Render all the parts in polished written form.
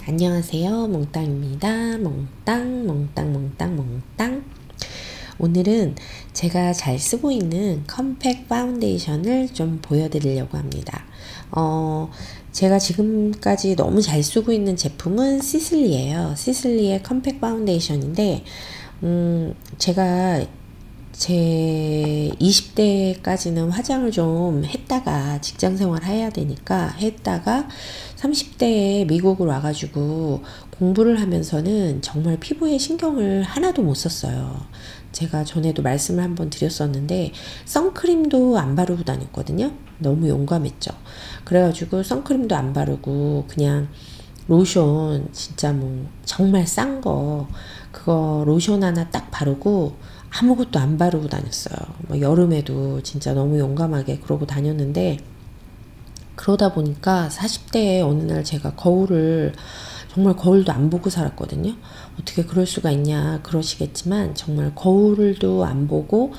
안녕하세요. 몽땅입니다. 몽땅. 오늘은 제가 잘 쓰고 있는 컴팩 파운데이션을 좀 보여드리려고 합니다. 제가 지금까지 너무 잘 쓰고 있는 제품은 시슬리예요. 시슬리의 컴팩 파운데이션인데, 제가 제 20대까지는 화장을 좀 했다가 직장 생활 해야 되니까 했다가 30대에 미국을 와가지고 공부를 하면서는 정말 피부에 신경을 하나도 못 썼어요. 제가 전에도 말씀을 한번 드렸었는데 선크림도 안 바르고 다녔거든요. 너무 용감했죠. 그래가지고 선크림도 안 바르고 그냥 로션 진짜 뭐 정말 싼 거 그거 로션 하나 딱 바르고 아무것도 안 바르고 다녔어요. 뭐 여름에도 진짜 너무 용감하게 그러고 다녔는데, 그러다 보니까 40대에 어느 날 제가 정말 거울도 안 보고 살았거든요. 어떻게 그럴 수가 있냐 그러시겠지만 정말 거울도 안 보고,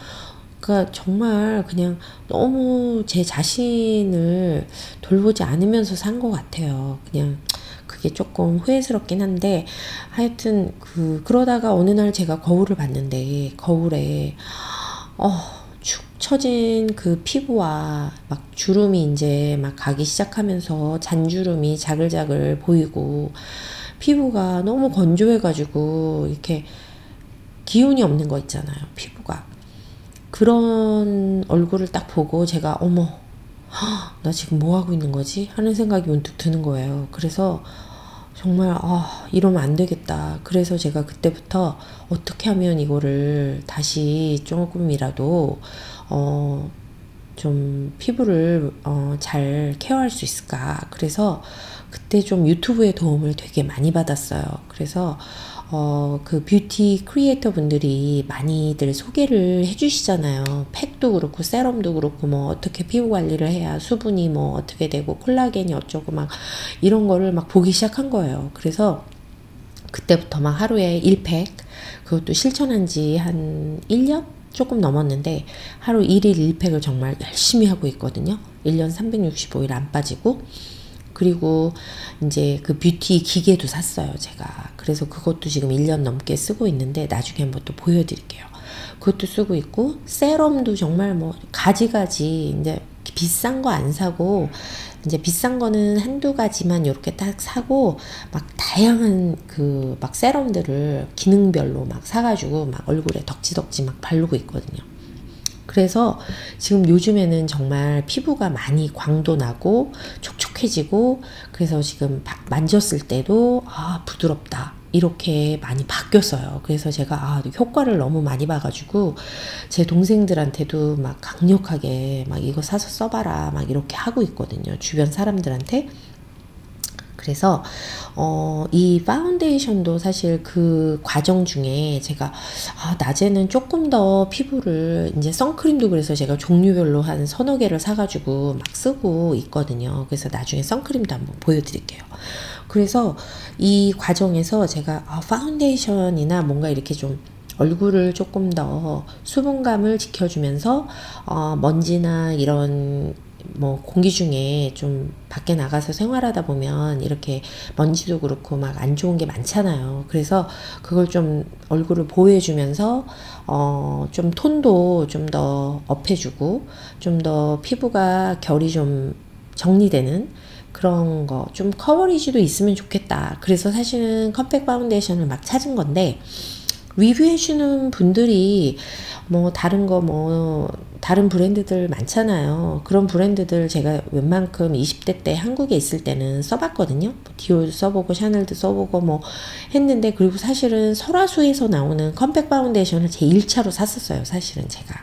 그러니까 정말 그냥 너무 제 자신을 돌보지 않으면서 산 것 같아요. 그냥 그게 조금 후회스럽긴 한데, 하여튼 그러다가 어느 날 제가 거울을 봤는데 거울에 축 처진 그 피부와 막 주름이 이제 막 가기 시작하면서 잔주름이 자글자글 보이고, 피부가 너무 건조해가지고 이렇게 기운이 없는 거 있잖아요, 피부가. 그런 얼굴을 딱 보고 제가 어머, 나 지금 뭐 하고 있는 거지? 하는 생각이 문득 드는 거예요. 그래서 정말 이러면 안 되겠다. 그래서 제가 그때부터 어떻게 하면 이거를 다시 조금이라도 좀 피부를 잘 케어할 수 있을까. 그래서 그때 좀 유튜브의 도움을 되게 많이 받았어요. 그래서 그 뷰티 크리에이터 분들이 많이들 소개를 해주시잖아요. 팩도 그렇고 세럼도 그렇고 뭐 어떻게 피부 관리를 해야 수분이 뭐 어떻게 되고 콜라겐이 어쩌고 막 이런 거를 막 보기 시작한 거예요. 그래서 그때부터 막 하루에 1팩, 그것도 실천한 지 한 1년? 조금 넘었는데 하루 1일 1팩을 정말 열심히 하고 있거든요. 1년 365일 안 빠지고. 그리고 이제 그 뷰티 기계도 샀어요, 제가. 그래서 그것도 지금 1년 넘게 쓰고 있는데 나중에 한번 또 보여드릴게요. 그것도 쓰고 있고, 세럼도 정말 뭐 가지가지 이제 비싼 거 안 사고, 이제 비싼 거는 한두 가지만 이렇게 딱 사고, 막 다양한 그 막 세럼들을 기능별로 막 사가지고 막 얼굴에 덕지덕지 막 바르고 있거든요. 그래서 지금 요즘에는 정말 피부가 많이 광도 나고 촉촉해지고, 그래서 지금 만졌을 때도 부드럽다 이렇게 많이 바뀌었어요. 그래서 제가 효과를 너무 많이 봐가지고 제 동생들한테도 막 강력하게 막 이거 사서 써봐라 막 이렇게 하고 있거든요, 주변 사람들한테. 그래서 이 파운데이션도 사실 그 과정 중에 제가 낮에는 조금 더 피부를, 이제 선크림도 그래서 제가 종류별로 한 서너 개를 사가지고 막 쓰고 있거든요. 그래서 나중에 선크림도 한번 보여드릴게요. 그래서 이 과정에서 제가 파운데이션이나 뭔가 이렇게 좀 얼굴을 조금 더 수분감을 지켜주면서 먼지나 이런 뭐 공기 중에 좀 밖에 나가서 생활하다 보면 이렇게 먼지도 그렇고 막 안 좋은 게 많잖아요. 그래서 그걸 좀 얼굴을 보호해주면서 좀 톤도 좀 더 업해주고, 좀 더 피부가 결이 좀 정리되는 그런 거, 좀 커버리지도 있으면 좋겠다. 그래서 사실은 컴팩 파운데이션을 막 찾은 건데, 리뷰해주는 분들이 뭐 다른 브랜드들 많잖아요. 그런 브랜드들 제가 웬만큼 20대 때 한국에 있을 때는 써봤거든요. 디올도 써보고 샤넬도 써보고 뭐 했는데, 그리고 사실은 설화수에서 나오는 컴팩 파운데이션을 제 1차로 샀었어요, 사실은 제가.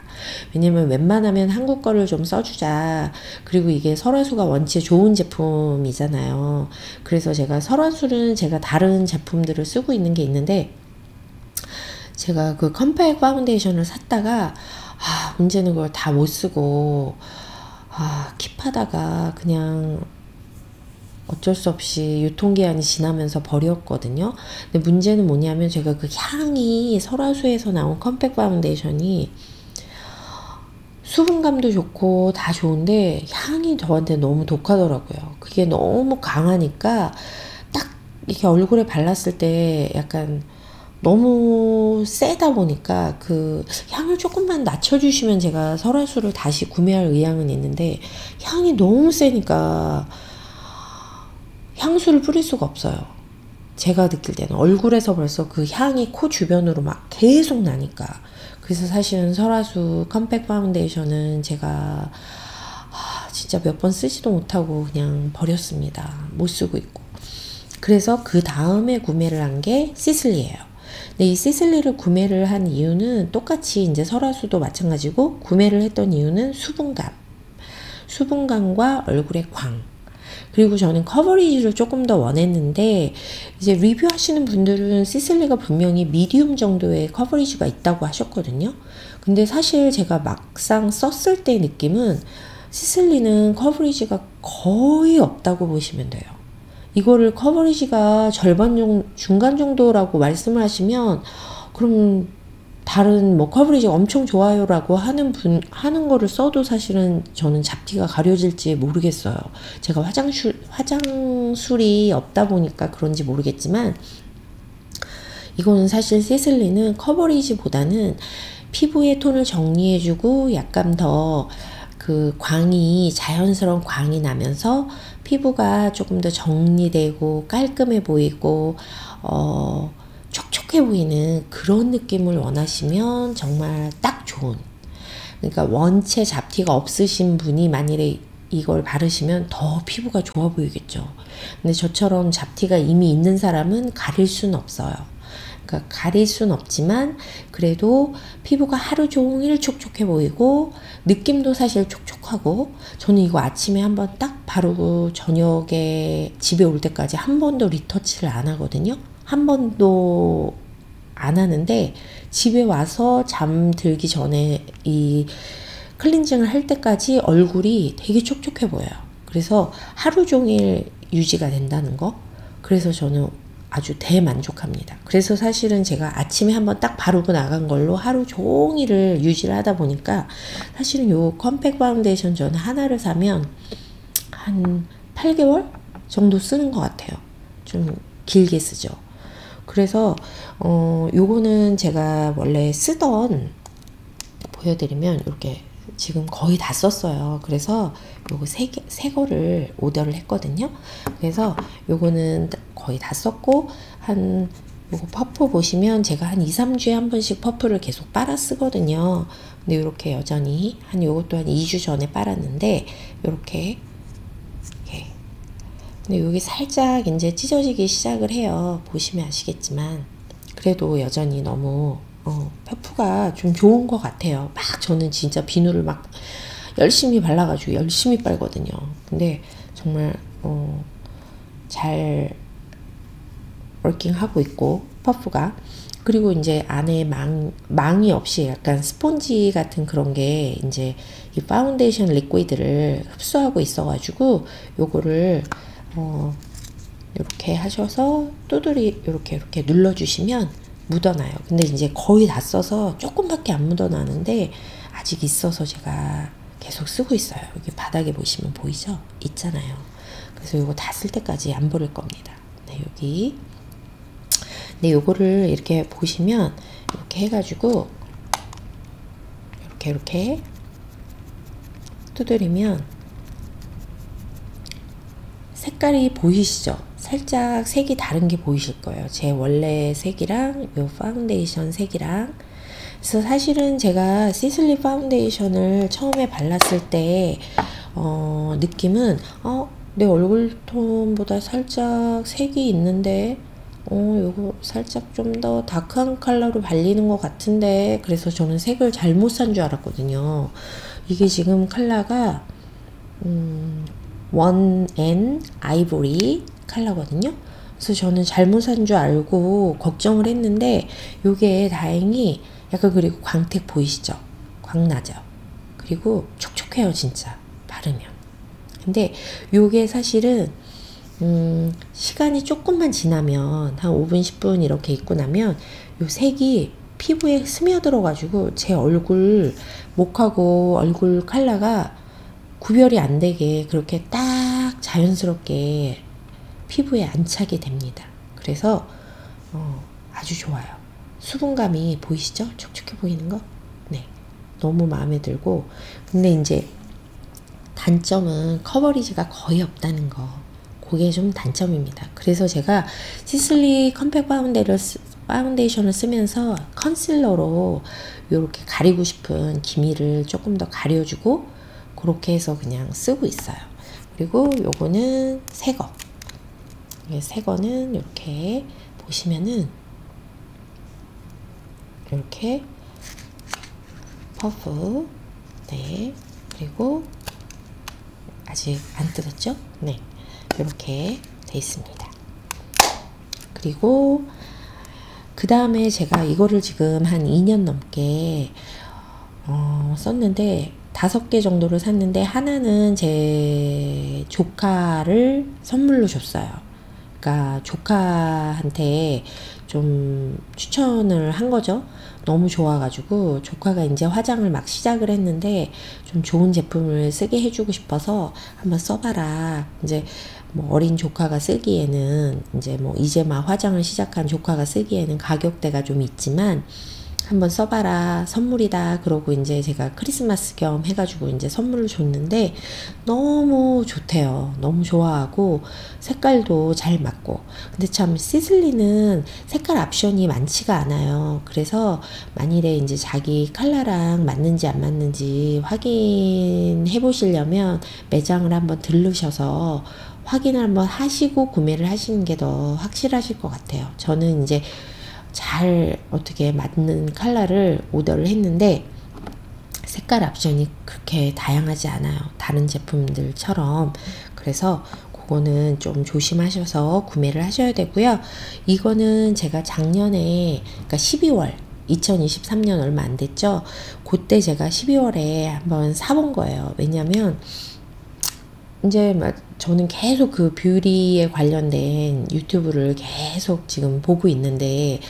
왜냐면 웬만하면 한국 거를 좀 써주자. 그리고 이게 설화수가 원체 좋은 제품이잖아요. 그래서 제가 설화수는 제가 다른 제품들을 쓰고 있는 게 있는데, 제가 그 컴팩 파운데이션을 샀다가 문제는 그걸 다 못 쓰고 킵하다가 그냥 어쩔 수 없이 유통기한이 지나면서 버렸거든요. 근데 문제는 뭐냐면 제가 그 향이, 설화수에서 나온 컴팩 파운데이션이 수분감도 좋고 다 좋은데 향이 저한테 너무 독하더라고요. 그게 너무 강하니까 딱 이렇게 얼굴에 발랐을 때 약간 너무 세다 보니까 그 향을 조금만 낮춰주시면 제가 설화수를 다시 구매할 의향은 있는데 향이 너무 세니까 향수를 뿌릴 수가 없어요. 제가 느낄 때는 얼굴에서 벌써 그 향이 코 주변으로 막 계속 나니까. 그래서 사실은 설화수 컴팩 파운데이션은 제가 진짜 몇 번 쓰지도 못하고 그냥 버렸습니다. 못 쓰고 있고. 그래서 그 다음에 구매를 한 게 시슬리예요. 근데 이 시슬리를 구매를 한 이유는 똑같이 이제 설화수도 마찬가지고 구매를 했던 이유는 수분감과 얼굴의 광. 그리고 저는 커버리지를 조금 더 원했는데 이제 리뷰하시는 분들은 시슬리가 분명히 미디움 정도의 커버리지가 있다고 하셨거든요. 근데 사실 제가 막상 썼을 때 느낌은 시슬리는 커버리지가 거의 없다고 보시면 돼요. 이거를 커버리지가 중간 정도라고 말씀을 하시면 그럼 다른 뭐 커버리지 엄청 좋아요라고 하는 거를 써도 사실은 저는 잡티가 가려질지 모르겠어요. 제가 화장술이 없다 보니까 그런지 모르겠지만 이거는 사실 시슬리는 커버리지보다는 피부의 톤을 정리해주고 약간 더 그 자연스러운 광이 나면서 피부가 조금 더 정리되고 깔끔해 보이고 촉촉해 보이는 그런 느낌을 원하시면 정말 딱 좋은, 그러니까 원체 잡티가 없으신 분이 만일에 이걸 바르시면 더 피부가 좋아 보이겠죠. 근데 저처럼 잡티가 이미 있는 사람은 가릴 수는 없어요. 그러니까 가릴 수는 없지만 그래도 피부가 하루 종일 촉촉해 보이고 느낌도 사실 촉촉하고, 저는 이거 아침에 한번 딱 바르고 저녁에 집에 올 때까지 한 번도 리터치를 안 하거든요. 한 번도 안 하는데 집에 와서 잠들기 전에 이 클렌징을 할 때까지 얼굴이 되게 촉촉해 보여요. 그래서 하루 종일 유지가 된다는 거. 그래서 저는 아주 대만족합니다. 그래서 사실은 제가 아침에 한번 딱 바르고 나간 걸로 하루 종일을 유지를 하다 보니까 사실은 요 컴팩 파운데이션 저는 하나를 사면 한 8개월 정도 쓰는 것 같아요. 좀 길게 쓰죠. 그래서 요거는 제가 원래 쓰던, 보여드리면 이렇게 지금 거의 다 썼어요. 그래서 요거 새 거를 오더를 했거든요. 그래서 요거는 거의 다 썼고, 요거 퍼프 보시면 제가 한 2, 3주에 한 번씩 퍼프를 계속 빨아 쓰거든요. 근데 요렇게 여전히 요것도 한 2주 전에 빨았는데 요렇게 근데 여기 살짝 이제 찢어지기 시작을 해요. 보시면 아시겠지만 그래도 여전히 너무 퍼프가 좀 좋은 것 같아요. 막 저는 진짜 비누를 막 열심히 발라가지고 열심히 빨거든요. 근데 정말 잘 워킹하고 있고 퍼프가. 그리고 이제 안에 망이 없이 약간 스폰지 같은 그런 게 이제 이 파운데이션 리퀴드를 흡수하고 있어가지고 요거를 이렇게 하셔서 두드리 이렇게 눌러주시면 묻어나요. 근데 이제 거의 다 써서 조금밖에 안 묻어나는데 아직 있어서 제가 계속 쓰고 있어요. 여기 바닥에 보시면 보이죠? 있잖아요. 그래서 이거 다 쓸 때까지 안 버릴 겁니다. 네, 여기. 근데 요거를 이렇게 보시면 이렇게 해가지고 이렇게 두드리면 색깔이 보이시죠? 살짝 색이 다른 게 보이실 거예요. 제 원래 색이랑 요 파운데이션 색이랑. 그래서 사실은 제가 시슬리 파운데이션을 처음에 발랐을 때 느낌은 내 얼굴 톤보다 살짝 색이 있는데 요거 살짝 좀 더 다크한 컬러로 발리는 것 같은데, 그래서 저는 색을 잘못 산 줄 알았거든요. 이게 지금 컬러가 원 앤 아이보리 컬러거든요. 그래서 저는 잘못 산 줄 알고 걱정을 했는데 요게 다행히 약간, 그리고 광택 보이시죠? 광나죠? 그리고 촉촉해요 진짜 바르면. 근데 요게 사실은 시간이 조금만 지나면 한 5분 10분 이렇게 있고 나면 요 색이 피부에 스며들어 가지고 제 얼굴 목하고 얼굴 컬러가 구별이 안 되게 그렇게 딱 자연스럽게 피부에 안착이 됩니다. 그래서 아주 좋아요. 수분감이 보이시죠? 촉촉해 보이는 거? 네. 너무 마음에 들고, 근데 이제 단점은 커버리지가 거의 없다는 거. 그게 좀 단점입니다. 그래서 제가 시슬리 컴팩 파운데이션을 쓰면서 컨실러로 이렇게 가리고 싶은 기미를 조금 더 가려주고 그렇게 해서 그냥 쓰고 있어요. 그리고 요거는 새거. 새거는 이렇게 보시면은 이렇게 퍼프, 네, 그리고 아직 안 뜯었죠? 네, 이렇게 돼 있습니다. 그리고 그 다음에 제가 이거를 지금 한 2년 넘게 썼는데 5개 정도를 샀는데 하나는 제 조카를 선물로 줬어요. 그러니까 조카한테 좀 추천을 한 거죠. 너무 좋아가지고 조카가 이제 화장을 막 시작을 했는데 좀 좋은 제품을 쓰게 해주고 싶어서 한번 써봐라. 이제 뭐 어린 조카가 쓰기에는 이제 막 화장을 시작한 조카가 쓰기에는 가격대가 좀 있지만 한번 써봐라, 선물이다. 그러고 이제 제가 크리스마스 겸 해가지고 이제 선물을 줬는데 너무 좋대요. 너무 좋아하고 색깔도 잘 맞고. 근데 참 시슬리는 색깔 옵션이 많지가 않아요. 그래서 만일에 이제 자기 컬러랑 맞는지 안 맞는지 확인해 보시려면 매장을 한번 들르셔서 확인을 한번 하시고 구매를 하시는 게 더 확실하실 것 같아요. 저는 이제 잘 어떻게 맞는 컬러를 오더를 했는데 색깔 옵션이 그렇게 다양하지 않아요. 다른 제품들처럼. 그래서 그거는 좀 조심하셔서 구매를 하셔야 되고요. 이거는 제가 작년에, 그러니까 12월 2023년 얼마 안 됐죠. 그때 제가 12월에 한번 사본 거예요. 왜냐면 이제 저는 계속 그 뷰티에 관련된 유튜브를 계속 지금 보고 있는데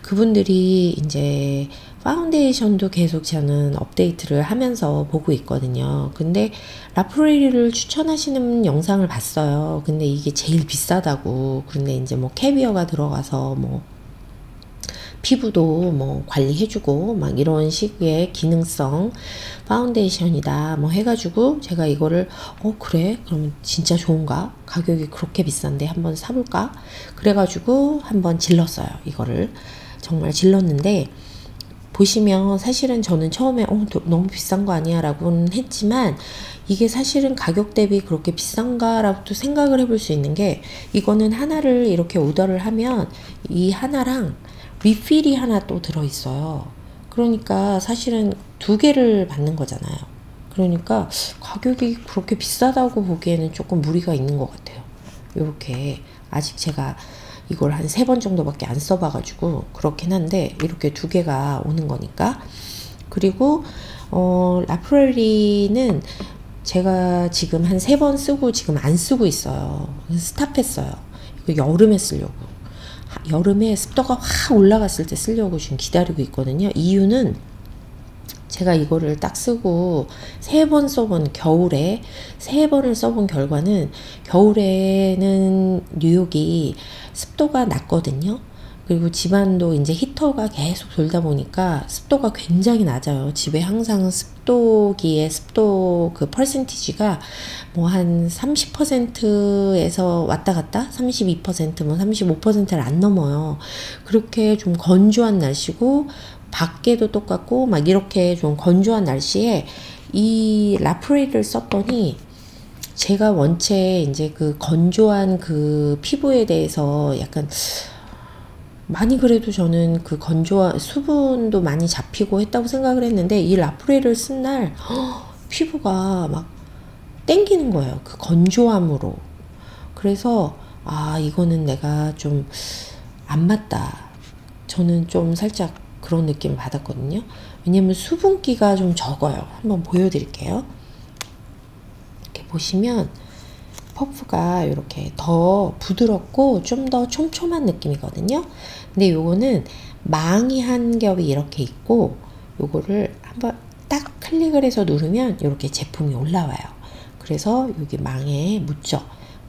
그분들이 이제 파운데이션도 계속 저는 업데이트를 하면서 보고 있거든요. 근데 라프레이를 추천하시는 영상을 봤어요. 근데 이게 제일 비싸다고. 그런데 이제 뭐 캐비어가 들어가서 뭐 피부도 뭐 관리해주고 막 이런 식의 기능성 파운데이션이다 뭐 해가지고 제가 이거를 그래? 그러면 진짜 좋은가? 가격이 그렇게 비싼데 한번 사볼까? 그래가지고 한번 질렀어요. 이거를 정말 질렀는데 보시면 사실은 저는 처음에 너무 비싼 거 아니야 라고는 했지만 이게 사실은 가격 대비 그렇게 비싼가 라고 또 생각을 해볼 수 있는 게 이거는 하나를 이렇게 오더를 하면 이 하나랑 리필이 하나 또 들어있어요. 그러니까 사실은 2개를 받는 거잖아요. 그러니까 가격이 그렇게 비싸다고 보기에는 조금 무리가 있는 것 같아요. 이렇게 아직 제가 이걸 한 3번 정도밖에 안 써봐가지고 그렇긴 한데 이렇게 2개가 오는 거니까. 그리고 라프레이는 제가 지금 한 3번 쓰고 지금 안 쓰고 있어요. 스탑했어요. 이거 여름에 쓰려고. 여름에 습도가 확 올라갔을 때 쓰려고 지금 기다리고 있거든요. 이유는 제가 이거를 딱 쓰고 3번 써본 겨울에 3번을 써본 결과는 겨울에는 뉴욕이 습도가 낮거든요. 그리고 집안도 이제 히터가 계속 돌다 보니까 습도가 굉장히 낮아요. 집에 항상 습도기의 습도 그 퍼센티지가 뭐 한 30%에서 왔다 갔다 32% 뭐 35%를 안 넘어요. 그렇게 좀 건조한 날씨고 밖에도 똑같고 막 이렇게 좀 건조한 날씨에 이 라프레이를 썼더니 제가 원체 이제 그 건조한 그 피부에 대해서 약간 많이 그래도 저는 그 건조한 수분도 많이 잡히고 했다고 생각을 했는데 이 라프레이를 쓴 날 피부가 막 땡기는 거예요. 그 건조함으로. 그래서 이거는 내가 좀 안 맞다. 저는 좀 살짝 그런 느낌을 받았거든요. 왜냐면 수분기가 좀 적어요. 한번 보여드릴게요. 이렇게 보시면 퍼프가 이렇게 더 부드럽고 좀 더 촘촘한 느낌이거든요. 근데 요거는 망이 한 겹이 이렇게 있고 요거를 한번 딱 클릭을 해서 누르면 이렇게 제품이 올라와요. 그래서 여기 망에 묻죠.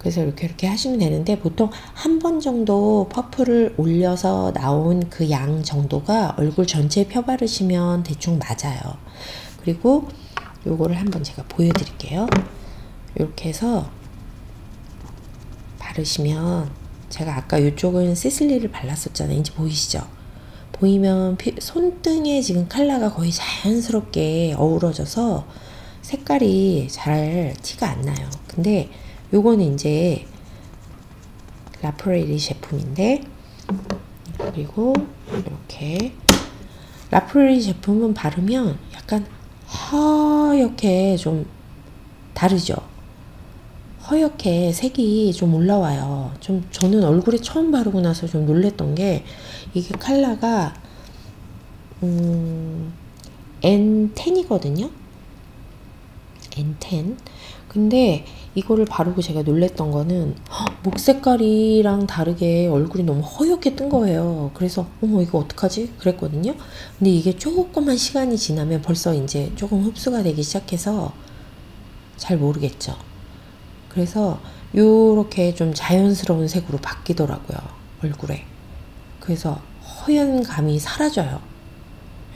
그래서 이렇게 하시면 되는데, 보통 한 번 정도 퍼프를 올려서 나온 그 양 정도가 얼굴 전체에 펴바르시면 대충 맞아요. 그리고 요거를 한번 제가 보여드릴게요. 이렇게 해서 바르시면, 제가 아까 이쪽은 시슬리를 발랐었잖아요. 이제 보이시죠? 보이면 손등에 지금 컬러가 거의 자연스럽게 어우러져서 색깔이 잘 티가 안 나요. 근데 요거는 이제 라프레일리 제품인데, 그리고 이렇게 라프레일리 제품은 바르면 약간 허옇게 좀 다르죠? 허옇게 색이 좀 올라와요. 좀 저는 얼굴에 처음 바르고 나서 좀 놀랬던 게, 이게 컬러가 N10이거든요. N10. 근데 이거를 바르고 제가 놀랬던 거는 목 색깔이랑 다르게 얼굴이 너무 허옇게 뜬 거예요. 그래서 어머 이거 어떡하지? 그랬거든요. 근데 이게 조금만 시간이 지나면 벌써 이제 조금 흡수가 되기 시작해서 잘 모르겠죠. 그래서 요렇게 좀 자연스러운 색으로 바뀌더라고요, 얼굴에. 그래서 허연 감이 사라져요.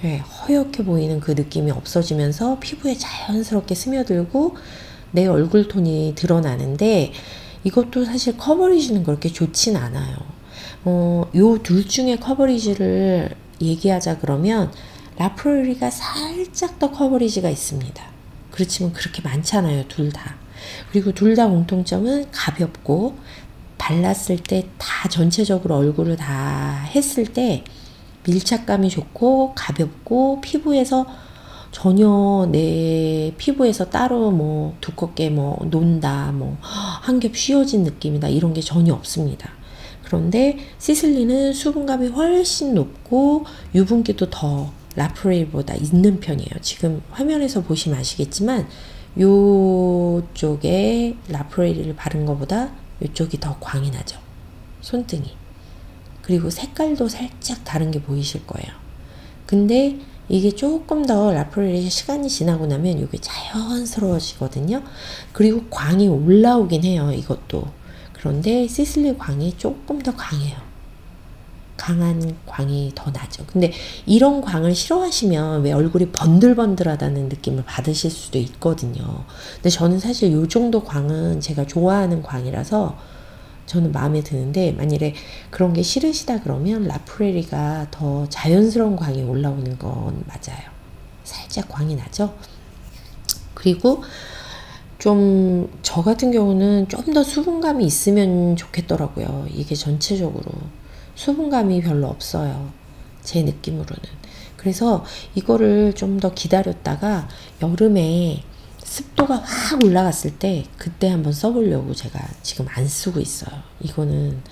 네, 허옇게 보이는 그 느낌이 없어지면서 피부에 자연스럽게 스며들고 내 얼굴 톤이 드러나는데, 이것도 사실 커버리지는 그렇게 좋진 않아요. 요 둘 중에 커버리지를 얘기하자 그러면 라프레일리가 살짝 더 커버리지가 있습니다. 그렇지만 그렇게 많지 않아요, 둘 다. 그리고 둘 다 공통점은 가볍고, 발랐을 때 다 전체적으로 얼굴을 다 했을 때 밀착감이 좋고 가볍고, 피부에서 전혀 내 피부에서 따로 뭐 두껍게 뭐 논다, 뭐 한 겹 씌워진 느낌이다, 이런 게 전혀 없습니다. 그런데 시슬리는 수분감이 훨씬 높고 유분기도 더 라프레일보다 있는 편이에요. 지금 화면에서 보시면 아시겠지만 요쪽에 라프레일을 바른 것보다 요쪽이 더 광이 나죠, 손등이. 그리고 색깔도 살짝 다른 게 보이실 거예요. 근데 이게 조금 더 라프레일이 시간이 지나고 나면 이게 자연스러워지거든요. 그리고 광이 올라오긴 해요, 이것도. 그런데 시슬리 광이 조금 더 강해요. 강한 광이 더 나죠. 근데 이런 광을 싫어하시면 왜 얼굴이 번들번들하다는 느낌을 받으실 수도 있거든요. 근데 저는 사실 이 정도 광은 제가 좋아하는 광이라서 저는 마음에 드는데, 만일에 그런 게 싫으시다 그러면 라프레일리가 더 자연스러운 광이 올라오는 건 맞아요. 살짝 광이 나죠. 그리고 좀 저 같은 경우는 좀 더 수분감이 있으면 좋겠더라고요. 이게 전체적으로 수분감이 별로 없어요, 제 느낌으로는. 그래서 이거를 좀 더 기다렸다가 여름에 습도가 확 올라갔을 때 그때 한번 써보려고 제가 지금 안 쓰고 있어요. 이거는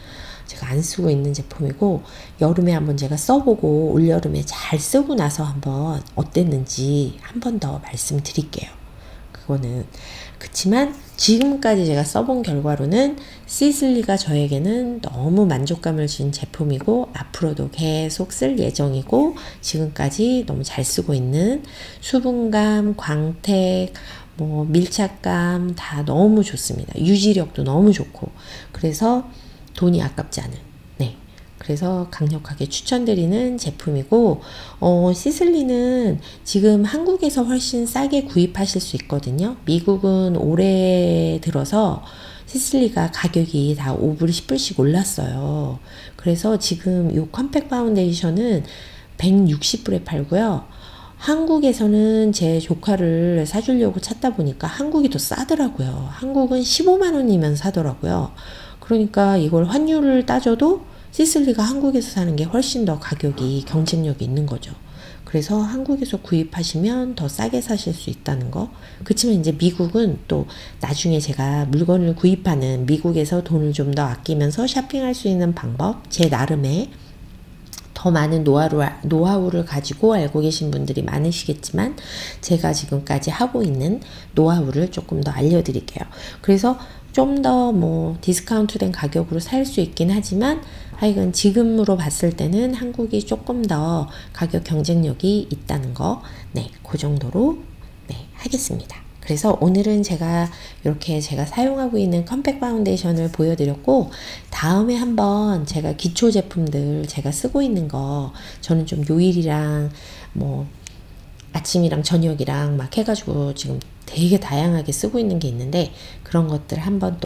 제가 안 쓰고 있는 제품이고, 여름에 한번 제가 써보고 올여름에 잘 쓰고 나서 한번 어땠는지 한번 더 말씀드릴게요. 그거는. 그치만 지금까지 제가 써본 결과로는 시슬리가 저에게는 너무 만족감을 준 제품이고, 앞으로도 계속 쓸 예정이고, 지금까지 너무 잘 쓰고 있는 수분감, 광택, 뭐 밀착감 다 너무 좋습니다. 유지력도 너무 좋고, 그래서 돈이 아깝지 않은, 네, 그래서 강력하게 추천드리는 제품이고, 시슬리는 지금 한국에서 훨씬 싸게 구입하실 수 있거든요. 미국은 올해 들어서 시슬리가 가격이 다 5불, 10불씩 올랐어요. 그래서 지금 이 컴팩 파운데이션은 160불에 팔고요. 한국에서는 제 조카를 사주려고 찾다 보니까 한국이 더 싸더라고요. 한국은 15만 원이면 사더라고요. 그러니까 이걸 환율을 따져도 시슬리가 한국에서 사는 게 훨씬 더 가격이 경쟁력이 있는 거죠. 그래서 한국에서 구입하시면 더 싸게 사실 수 있다는 거. 그렇지만 이제 미국은 또 나중에 제가 물건을 구입하는, 미국에서 돈을 좀 더 아끼면서 쇼핑할 수 있는 방법, 제 나름의 더 많은 노하우를 가지고 알고 계신 분들이 많으시겠지만, 제가 지금까지 하고 있는 노하우를 조금 더 알려드릴게요. 그래서 좀 더 뭐 디스카운트된 가격으로 살 수 있긴 하지만, 하여간 지금으로 봤을 때는 한국이 조금 더 가격 경쟁력이 있다는 거, 네, 그 정도로 네, 하겠습니다. 그래서 오늘은 제가 이렇게 제가 사용하고 있는 컴팩 파운데이션을 보여드렸고, 다음에 한번 제가 기초 제품들 제가 쓰고 있는 거, 저는 좀 요일이랑 뭐 아침이랑 저녁이랑 막 해가지고 지금 되게 다양하게 쓰고 있는 게 있는데, 그런 것들 한번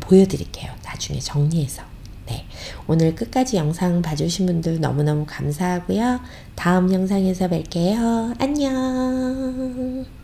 보여드릴게요. 나중에 정리해서. 네, 오늘 끝까지 영상 봐주신 분들 너무너무 감사하고요. 다음 영상에서 뵐게요. 안녕.